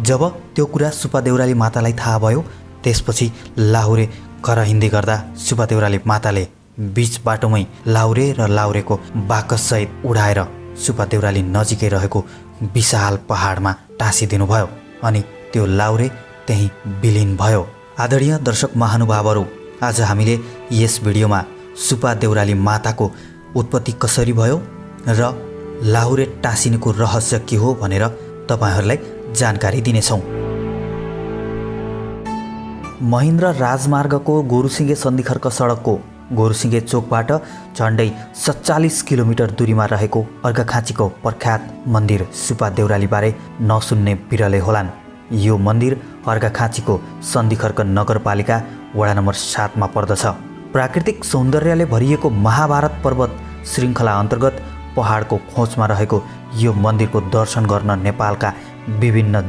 जब त्यो कुरा सुपा देउराली मातालाई थाहा भयो त्यसपछि लाहुरे कर हिँड्दै गर्दा सुपा देउराली माताले बीच बाटोमै लाहुरे र लाहुरेको बाकससहित उडाएर सुपा देउराली नजिकै रहेको विशाल पहाडमा टाँसिदिनु भयो अनि त्यो लाहुरे त्यही विलीन भयो। आदरणीय दर्शक महानुभावहरू, आज हामीले यस भिडियोमा सुपा देउराली माताको उत्पत्ति कसरी भयो र लाहुरे टाँसिनुको रहस्य के हो भनेर तपाईहरूलाई जानकारी दिनेछौँ। महेन्द्र राजमार्गको गोरुसिङे सन्धिखर्क सडकको गोरुसिङे चोकबाट झन्डै 47 किलोमिटर दूरीमा रहेको अर्घाखाँचीको प्रख्यात मन्दिर सुपा देउरालीबारे नसुन्ने बिरलै होलान्। यो मन्दिर अर्घाखाँचीको सन्धिखर्क नगरपालिका वडा नम्बर 7 मा पर्दछ। प्राकृतिक सौन्दर्यले भरिएको महाभारत पर्वत श्रृङ्खला अन्तर्गत पहाडको खोजमा रहेको यो मन्दिरको दर्शन गर्न नेपालका विभिन्न